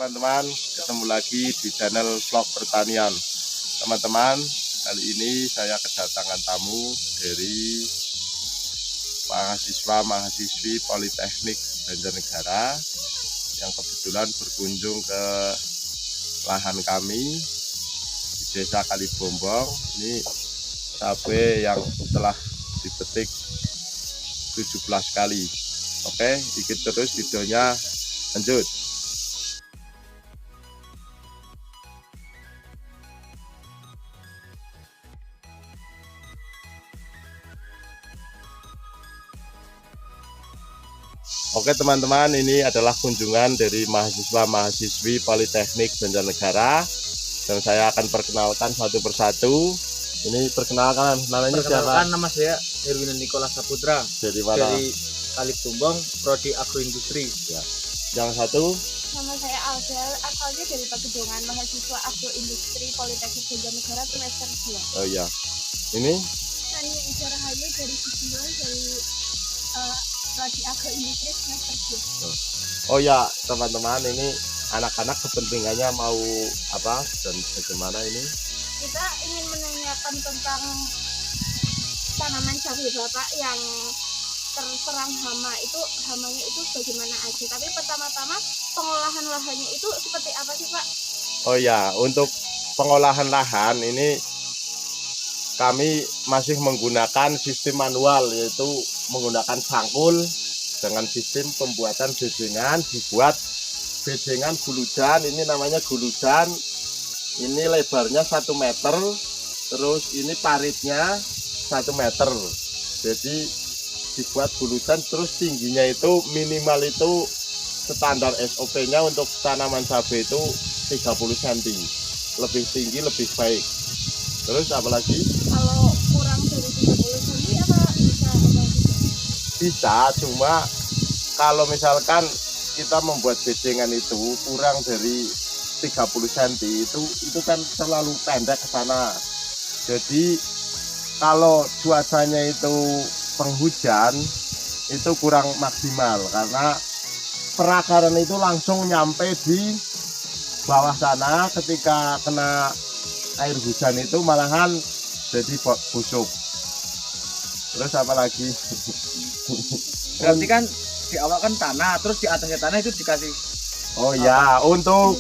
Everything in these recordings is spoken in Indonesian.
teman-teman, ketemu lagi di channel vlog pertanian. Teman-teman, kali ini saya kedatangan tamu dari mahasiswa-mahasiswi Politeknik Banjarnegara yang kebetulan berkunjung ke lahan kami di Desa Kalibombong. Ini cabai yang telah dipetik 17 kali. Oke, ikut terus videonya, lanjut. Oke teman-teman, ini adalah kunjungan dari mahasiswa-mahasiswi Politeknik Banjarnegara dan saya akan perkenalkan satu persatu. Ini perkenalkan namanya siapa? Nama saya Irwin Nikolas Saputra Dari mana? dari Kalibombong, Prodi Agroindustri. Ya. Yang satu? Nama saya Aldel, asalnya dari Pagedangan, mahasiswa Agroindustri Politeknik Banjarnegara semester 2. Oh iya. Ini? Tania Ija Rahayu dari Sisiwan, dari Prodi Agroindustri semester 2. Oh ya teman-teman, ini anak-anak kepentingannya mau apa dan bagaimana ini? Kita ingin menanyakan tentang tanaman cabai Bapak yang terserang hama itu, hamanya itu bagaimana aja. Tapi pertama-tama pengolahan lahannya itu seperti apa sih Pak? Oh ya, untuk pengolahan lahan ini kami masih menggunakan sistem manual, yaitu menggunakan cangkul dengan sistem pembuatan bedengan. Dibuat bedengan guludan, ini namanya guludan. Ini lebarnya 1 meter, terus ini paritnya 1 meter. Jadi dibuat guludan, terus tingginya itu minimal itu standar SOP-nya untuk tanaman cabai itu 30 cm. Lebih tinggi lebih baik. Terus apalagi? Kalau kurang dari 30 cm apa bisa apa bisa? Bisa, cuma kalau misalkan kita membuat bedengan itu kurang dari 30 cm itu kan terlalu pendek ke sana. Jadi kalau cuacanya itu penghujan itu kurang maksimal karena perakaran itu langsung nyampe di bawah sana. Ketika kena air hujan itu malahan jadi busuk. Terus apa lagi? Berarti kan di awal kan tanah, terus di atasnya tanah itu dikasih. Oh ya, untuk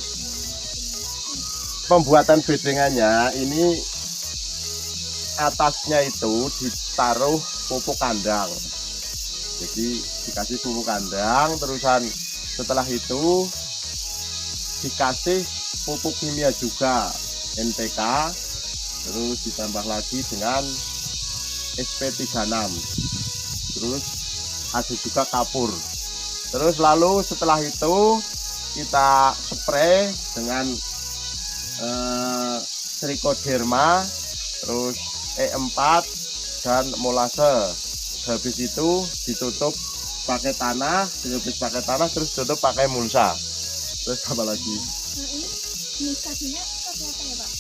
pembuatan bedengannya ini atasnya itu ditaruh pupuk kandang. Jadi dikasih pupuk kandang, terusan setelah itu dikasih pupuk kimia juga, NPK, terus ditambah lagi dengan SP36, terus ada juga kapur. Terus lalu setelah itu kita spray dengan trichoderma, terus E4 dan molase. Habis itu ditutup pakai tanah, terus tutup pakai mulsa. Terus apa lagi? Nah ini jenis cabainya seperti apa ya Pak?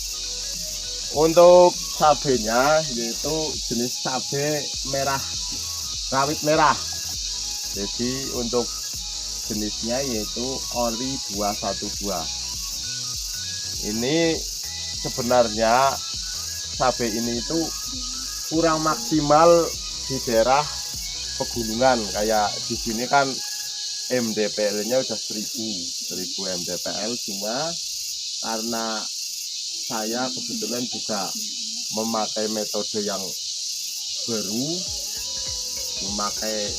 Untuk cabenya yaitu jenis cabai merah, rawit merah. Jadi untuk jenisnya yaitu Ori 212. Ini sebenarnya cabai ini itu kurang maksimal di daerah pegunungan, kayak di sini kan MDPL-nya udah 1000 MDPL, cuma karena saya kebetulan juga memakai metode yang baru,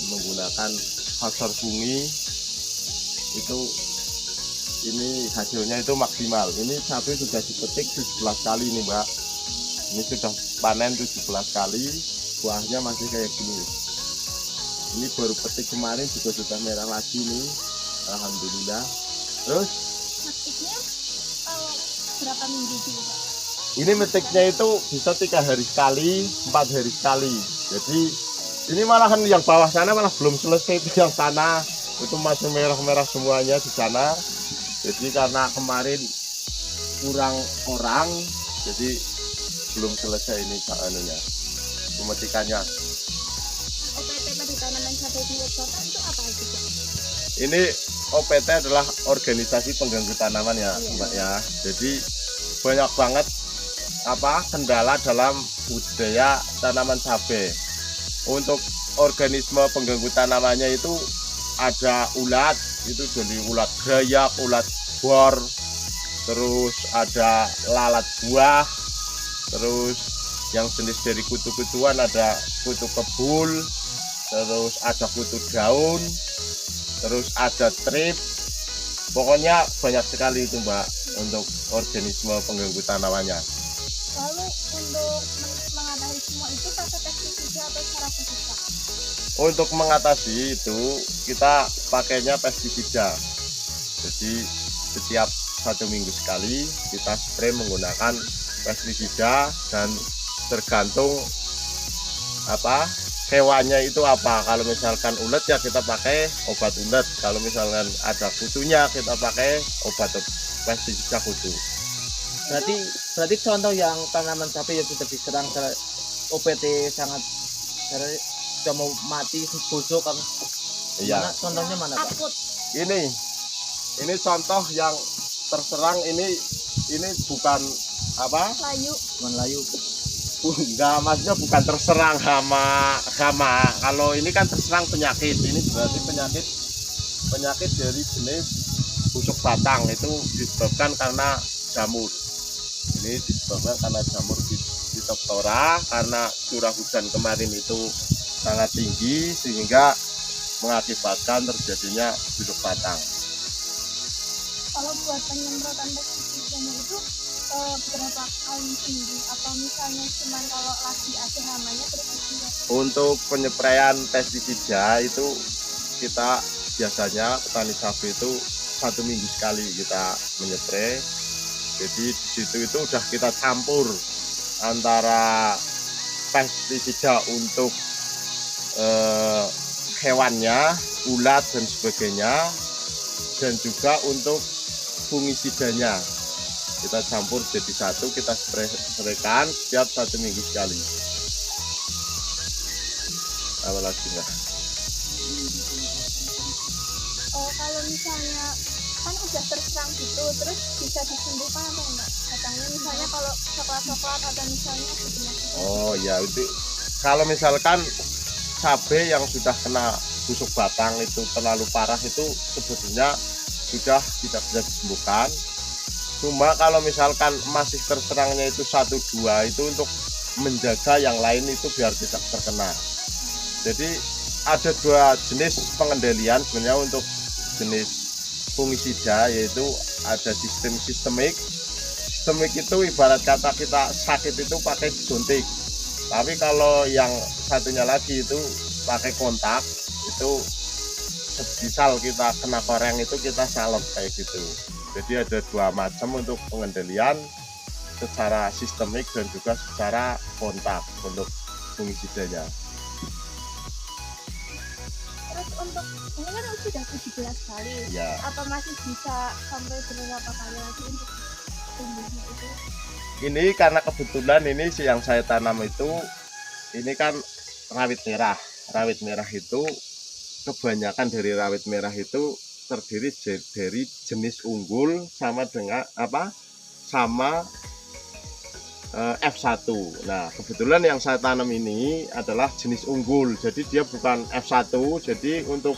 menggunakan faktor fungi, itu ini hasilnya itu maksimal. Ini cabai sudah dipetik 17 kali nih Mbak. Ini sudah panen 17 kali, buahnya masih kayak gini. Ini baru petik kemarin juga sudah merah lagi nih, alhamdulillah. Terus Metiknya berapa minggu sih Pak? ini metiknya itu bisa 3 hari sekali, 4 hari sekali. Jadi ini malahan yang bawah sana malah belum selesai, itu yang sana itu masih merah-merah semuanya di sana. Jadi karena kemarin kurang orang, jadi belum selesai ini anunya, pemetikannya. OPT pada tanaman cabai di Bapak itu apa aja Pak? ini OPT adalah organisasi pengganggu tanaman ya, Iya. Mbak ya. Jadi banyak banget kendala dalam budidaya tanaman cabai. Untuk organisme pengganggu tanamannya itu ada ulat, itu dari ulat gayak, ulat bor, terus ada lalat buah, terus yang jenis dari kutu-kutuan ada kutu kebul, terus ada kutu daun, terus ada trip. Pokoknya banyak sekali itu Mbak untuk organisme pengganggu tanamannya. Lalu untuk mengatasi semua itu pakai pestisida atau cara khusus Pak? Untuk mengatasi itu kita pakainya pestisida. Jadi setiap 1 minggu sekali kita spray menggunakan pestisida, dan tergantung hewannya itu apa. Kalau misalkan ulet ya kita pakai obat ulet, kalau misalkan ada kutunya kita pakai obat pestisida kutu. Berarti contoh yang tanaman cabai yang sudah diserang OPT sangat sudah mau mati busuk kan? Iya. Contohnya mana Pak? Akut. Ini contoh yang terserang, ini bukan Layu. Cuman layu. enggak, maksudnya bukan terserang hama. Kalau ini kan terserang penyakit. Ini berarti penyakit dari jenis busuk batang, itu disebabkan karena jamur. Ini disebabkan karena jamur Phytophthora, karena curah hujan kemarin itu sangat tinggi sehingga mengakibatkan terjadinya busuk batang. Kalau buat penyemprotan pestisidanya itu berapa kali seminggu, atau misalnya cuman kalau lagi ada hamanya terus disemprot? Untuk penyepraian pestisida itu kita biasanya petani cabai itu 1 minggu sekali kita menyepray. Jadi di situ itu udah kita campur antara pestisida untuk hewannya, ulat dan sebagainya, dan juga untuk fungisidanya kita campur jadi satu, kita spraykan setiap 1 minggu sekali. Apa lagi Mbak? Kalau misalnya kan udah terserang gitu, terus bisa disembuhkan atau enggak batangnya, misalnya kalau coklat atau misalnya ada penyakit? Oh ya, itu kalau misalkan cabai yang sudah kena busuk batang itu terlalu parah, itu sebetulnya sudah tidak bisa disembuhkan. Cuma kalau misalkan masih terserangnya itu 1-2, itu untuk menjaga yang lain itu biar tidak terkena. Jadi ada 2 jenis pengendalian sebenarnya untuk jenis fungisida, yaitu ada sistemik. Sistemik itu ibarat kata kita sakit itu pakai suntik. Tapi kalau yang satunya lagi itu pakai kontak, itu misal kita kena koreng itu kita salep kayak gitu. Jadi ada 2 macam untuk pengendalian, secara sistemik dan juga secara kontak untuk fungisidanya. Terus untuk ini kan sudah 17 kali, Ya. apa masih bisa sampai berapa kali lagi untuk tumbuhnya itu? Ini karena kebetulan ini yang saya tanam itu ini kan rawit merah. Rawit merah itu kebanyakan dari rawit merah itu terdiri dari jenis unggul sama dengan F1. Nah, kebetulan yang saya tanam ini adalah jenis unggul. Jadi dia bukan F1. Jadi untuk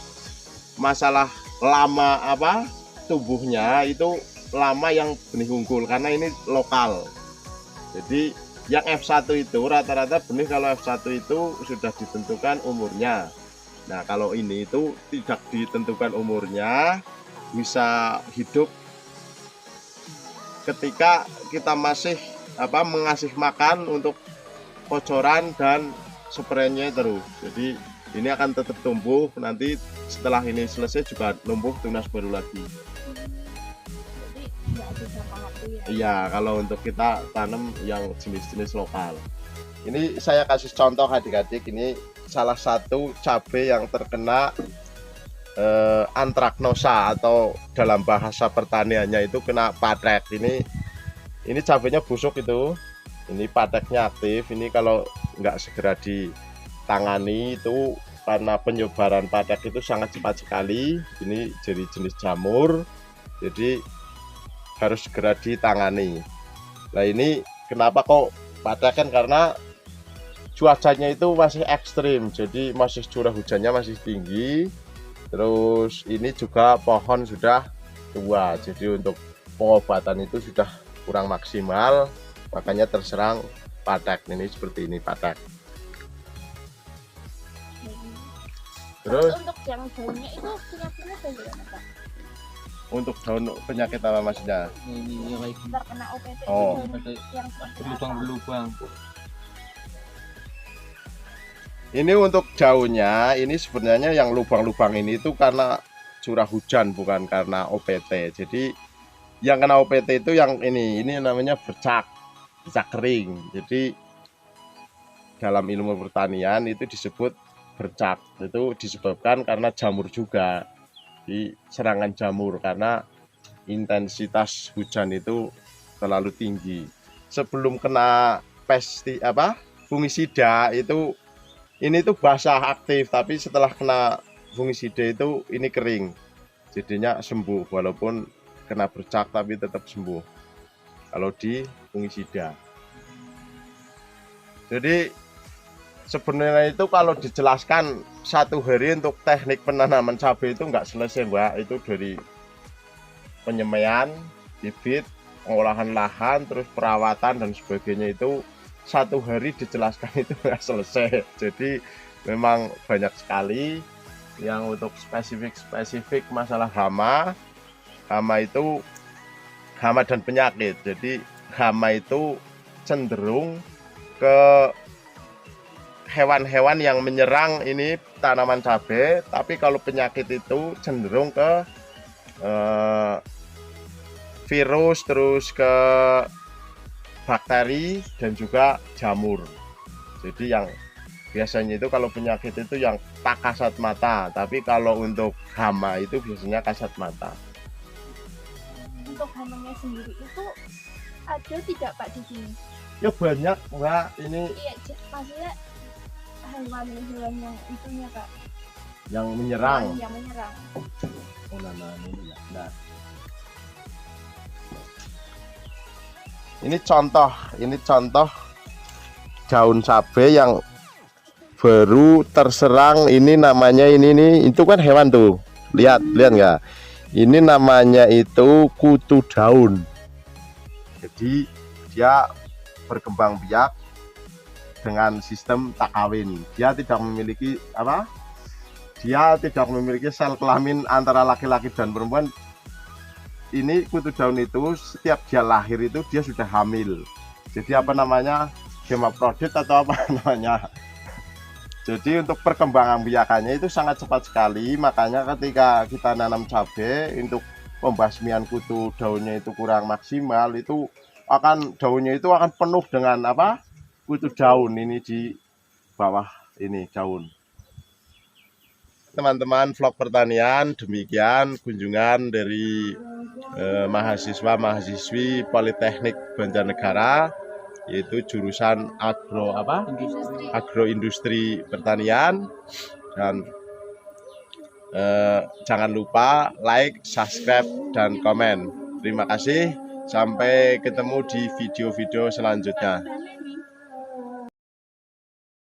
masalah lama tumbuhnya itu lama yang benih unggul, karena ini lokal. Jadi yang F1 itu rata-rata benih kalau F1 itu sudah ditentukan umurnya. Nah, kalau ini itu tidak ditentukan umurnya, bisa hidup ketika kita masih mengasih makan untuk kocoran dan spraynya terus. Jadi ini akan tetap tumbuh, nanti setelah ini selesai juga numbuh tunas baru lagi. Jadi nggak ada jangka waktu ya? Iya, kalau untuk kita tanam yang jenis-jenis lokal. Ini saya kasih contoh adik-adik, ini salah satu cabai yang terkena antraknosa, atau dalam bahasa pertaniannya itu kena patek. Ini cabainya busuk itu. Ini pateknya aktif. Ini kalau nggak segera ditangani itu karena penyebaran patek itu sangat cepat sekali. Ini jadi jenis jamur, jadi harus segera ditangani. Nah ini kenapa kok patek, kan karena cuacanya itu masih ekstrim, jadi masih curah hujannya masih tinggi. Terus ini juga pohon sudah tua, jadi untuk pengobatan itu sudah kurang maksimal, makanya terserang patek. Ini seperti ini patek. Terus untuk yang daunnya itu penyakitnya bagaimana Pak? untuk daun penyakit apa maksudnya? Ini yang kayak gini. Terkena OPT Oh. itu daun yang seperti apa? Berlubang-berlubang. Ini untuk daunnya, ini sebenarnya yang lubang-lubang ini itu karena curah hujan, bukan karena OPT. Jadi yang kena OPT itu yang ini namanya bercak kering. Jadi dalam ilmu pertanian itu disebut bercak. Itu disebabkan karena jamur juga, di serangan jamur karena intensitas hujan itu terlalu tinggi. Sebelum kena fungisida itu ini tuh basah aktif, tapi setelah kena fungisida itu ini kering, jadinya sembuh walaupun kena bercak tapi tetap sembuh kalau di fungisida. Jadi sebenarnya itu kalau dijelaskan 1 hari untuk teknik penanaman cabai itu nggak selesai Mbak. Itu dari penyemaian, bibit, pengolahan lahan, terus perawatan dan sebagainya itu 1 hari dijelaskan itu nggak selesai. Jadi memang banyak sekali yang untuk spesifik masalah hama itu hama dan penyakit. Jadi hama itu cenderung ke hewan-hewan yang menyerang ini tanaman cabai, tapi kalau penyakit itu cenderung ke virus, terus ke bakteri dan juga jamur. Jadi yang biasanya itu kalau penyakit itu yang tak kasat mata, tapi kalau untuk hama itu biasanya kasat mata. Untuk hamanya sendiri itu ada tidak Pak di sini? Ya banyak Mbak, ini Iya, maksudnya hewan-hewan yang itunya Pak, yang menyerang. yang menyerang. Oh, ini ya. Nah. Ini contoh daun cabai yang baru terserang. Ini namanya ini nih, itu kan hewan tuh. Lihat nggak? Ini namanya itu kutu daun. Jadi dia berkembang biak dengan sistem tak kawin. Dia tidak memiliki sel kelamin antara laki-laki dan perempuan. Ini kutu daun itu setiap dia lahir itu dia sudah hamil. Jadi apa namanya, hermaprodit atau apa namanya. Jadi untuk perkembangan biakannya itu sangat cepat sekali. Makanya ketika kita nanam cabai, untuk pembasmian kutu daunnya itu kurang maksimal, itu daunnya itu akan penuh dengan kutu daun ini di bawah ini daun. Teman-teman, vlog pertanian demikian kunjungan dari mahasiswa-mahasiswi Politeknik Banjarnegara, yaitu jurusan agroindustri pertanian. Dan jangan lupa like, subscribe, dan komen. Terima kasih, sampai ketemu di video-video selanjutnya.